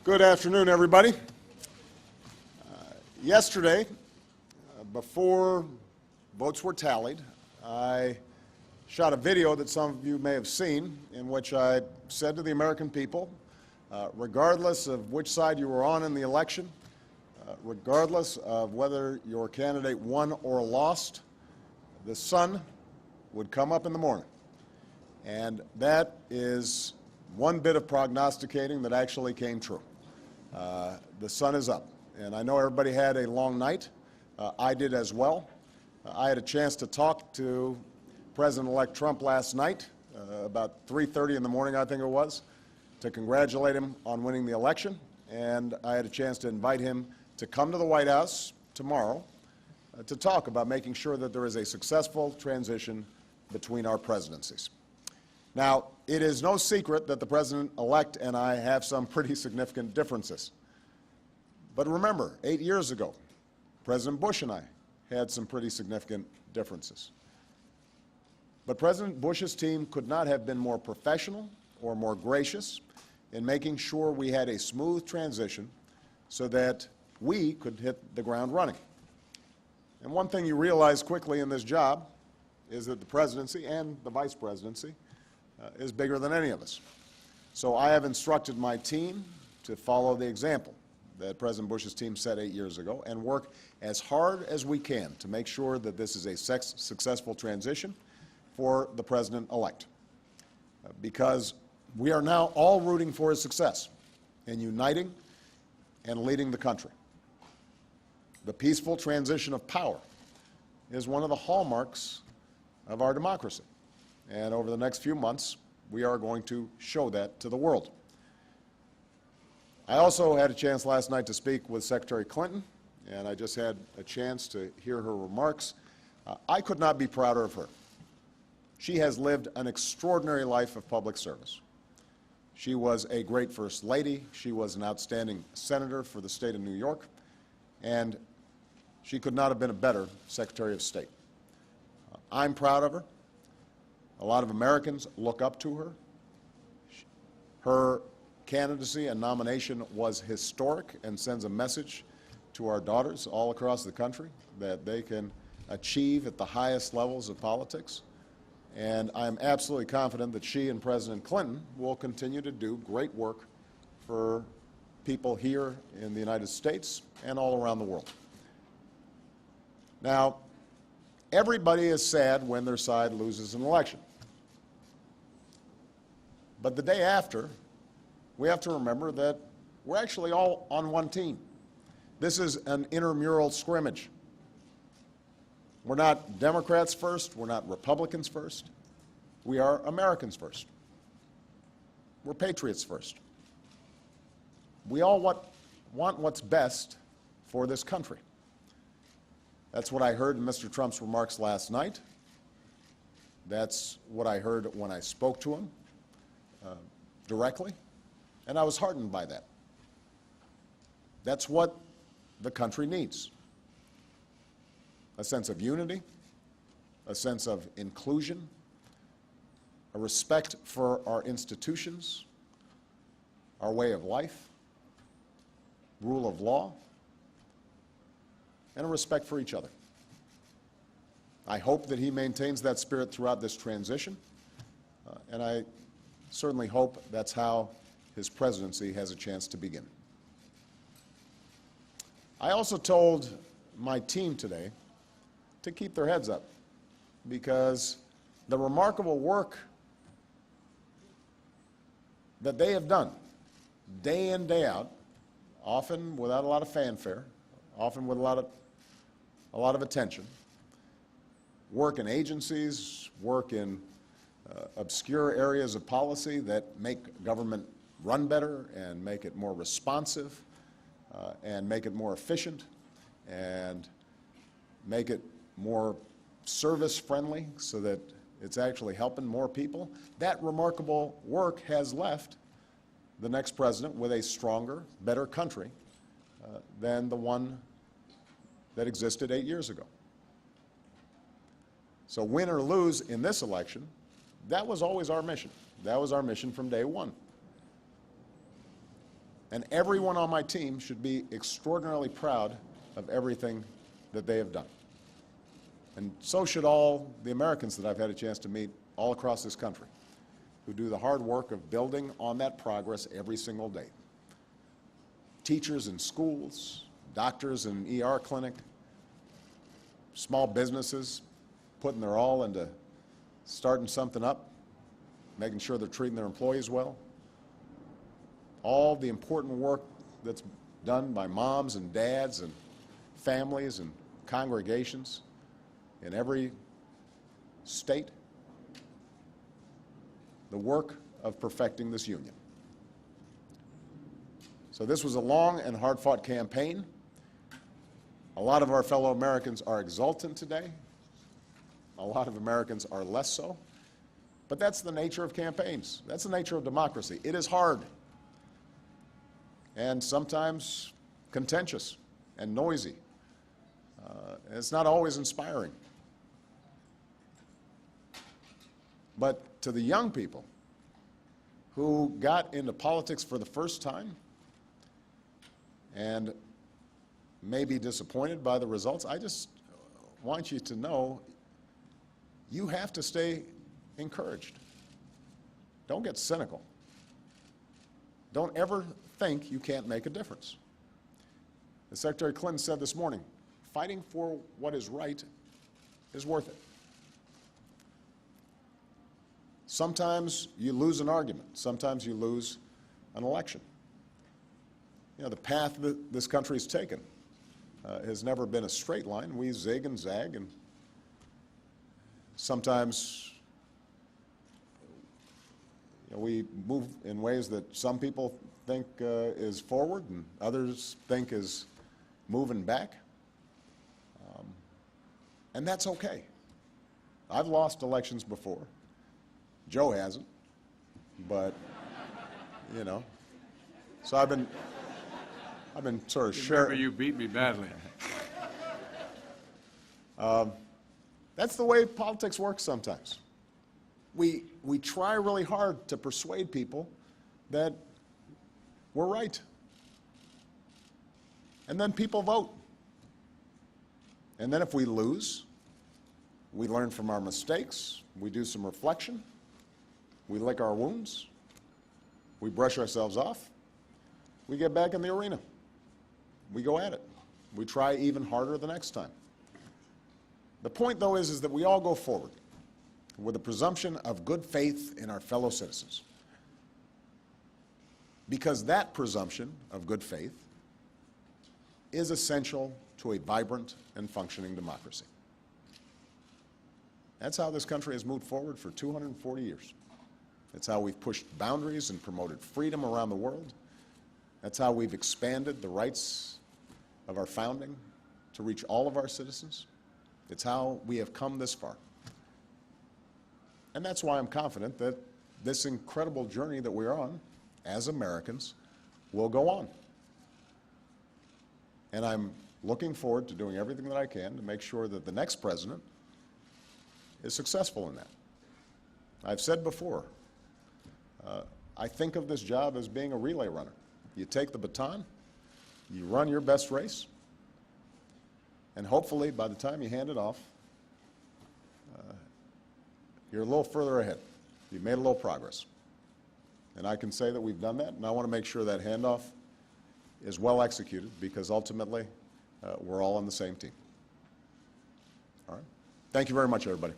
Good afternoon, everybody. Yesterday, before votes were tallied, I shot a video that some of you may have seen in which I said to the American people, regardless of which side you were on in the election, regardless of whether your candidate won or lost, the sun would come up in the morning. And that is one bit of prognosticating that actually came true. The sun is up, and I know everybody had a long night. I did as well. I had a chance to talk to President-elect Trump last night, about 3:30 in the morning, I think it was, to congratulate him on winning the election, and I had a chance to invite him to come to the White House tomorrow to talk about making sure that there is a successful transition between our presidencies. Now, it is no secret that the President-elect and I have some pretty significant differences. But remember, 8 years ago, President Bush and I had some pretty significant differences. But President Bush's team could not have been more professional or more gracious in making sure we had a smooth transition so that we could hit the ground running. And one thing you realize quickly in this job is that the presidency and the vice presidency is bigger than any of us. So I have instructed my team to follow the example that President Bush's team set 8 years ago and work as hard as we can to make sure that this is a successful transition for the President-elect. Because we are now all rooting for his success in uniting and leading the country. The peaceful transition of power is one of the hallmarks of our democracy. And over the next few months, we are going to show that to the world. I also had a chance last night to speak with Secretary Clinton, and I just had a chance to hear her remarks. I could not be prouder of her. She has lived an extraordinary life of public service. She was a great First Lady. She was an outstanding senator for the state of New York, and she could not have been a better Secretary of State. I'm proud of her. A lot of Americans look up to her. Her candidacy and nomination was historic and sends a message to our daughters all across the country that they can achieve at the highest levels of politics. And I'm absolutely confident that she and President Clinton will continue to do great work for people here in the United States and all around the world. Now, everybody is sad when their side loses an election. But the day after, we have to remember that we're actually all on one team. This is an intramural scrimmage. We're not Democrats first, we're not Republicans first. We are Americans first. We're patriots first. We all want what's best for this country. That's what I heard in Mr. Trump's remarks last night. That's what I heard when I spoke to him directly, and I was heartened by that. That's what the country needs. A sense of unity, a sense of inclusion, a respect for our institutions, our way of life, rule of law, and a respect for each other. I hope that he maintains that spirit throughout this transition, and I certainly hope that's how his presidency has a chance to begin. I also told my team today to keep their heads up, because the remarkable work that they have done day in, day out, often without a lot of fanfare, often with a lot of attention, work in agencies, work in obscure areas of policy that make government run better and make it more responsive and make it more efficient and make it more service-friendly so that it's actually helping more people. That remarkable work has left the next president with a stronger, better country than the one that existed 8 years ago. So win or lose in this election, that was always our mission. That was our mission from day one. And everyone on my team should be extraordinarily proud of everything that they have done. And so should all the Americans that I've had a chance to meet all across this country, who do the hard work of building on that progress every single day. Teachers in schools, doctors in an ER clinic, small businesses putting their all into starting something up, making sure they're treating their employees well. All the important work that's done by moms and dads and families and congregations in every state. The work of perfecting this union. So this was a long and hard-fought campaign. A lot of our fellow Americans are exultant today. A lot of Americans are less so. But that's the nature of campaigns. That's the nature of democracy. It is hard and sometimes contentious and noisy. It's not always inspiring. But to the young people who got into politics for the first time and may be disappointed by the results, I just want you to know you have to stay encouraged. Don't get cynical. Don't ever think you can't make a difference. As Secretary Clinton said this morning, fighting for what is right is worth it. Sometimes you lose an argument. Sometimes you lose an election. You know, the path that this country has taken has never been a straight line. We zig and zag, and sometimes we move in ways that some people think is forward and others think is moving back. And that's okay. I've lost elections before. Joe hasn't, but, you know. So I've been sort of sharing. Remember, you beat me badly. That's the way politics works sometimes. We try really hard to persuade people that we're right. And then people vote. And then if we lose, we learn from our mistakes, we do some reflection, we lick our wounds, we brush ourselves off, we get back in the arena. We go at it. We try even harder the next time. The point, though, is that we all go forward with a presumption of good faith in our fellow citizens. Because that presumption of good faith is essential to a vibrant and functioning democracy. That's how this country has moved forward for 240 years. It's how we've pushed boundaries and promoted freedom around the world. That's how we've expanded the rights of our founding to reach all of our citizens. It's how we have come this far. And that's why I'm confident that this incredible journey that we're on as Americans will go on. And I'm looking forward to doing everything that I can to make sure that the next president is successful in that. I've said before, I think of this job as being a relay runner. You take the baton, you run your best race, and hopefully by the time you hand it off, you're a little further ahead. You've made a little progress. And I can say that we've done that, and I want to make sure that handoff is well executed because ultimately we're all on the same team. All right? Thank you very much, everybody.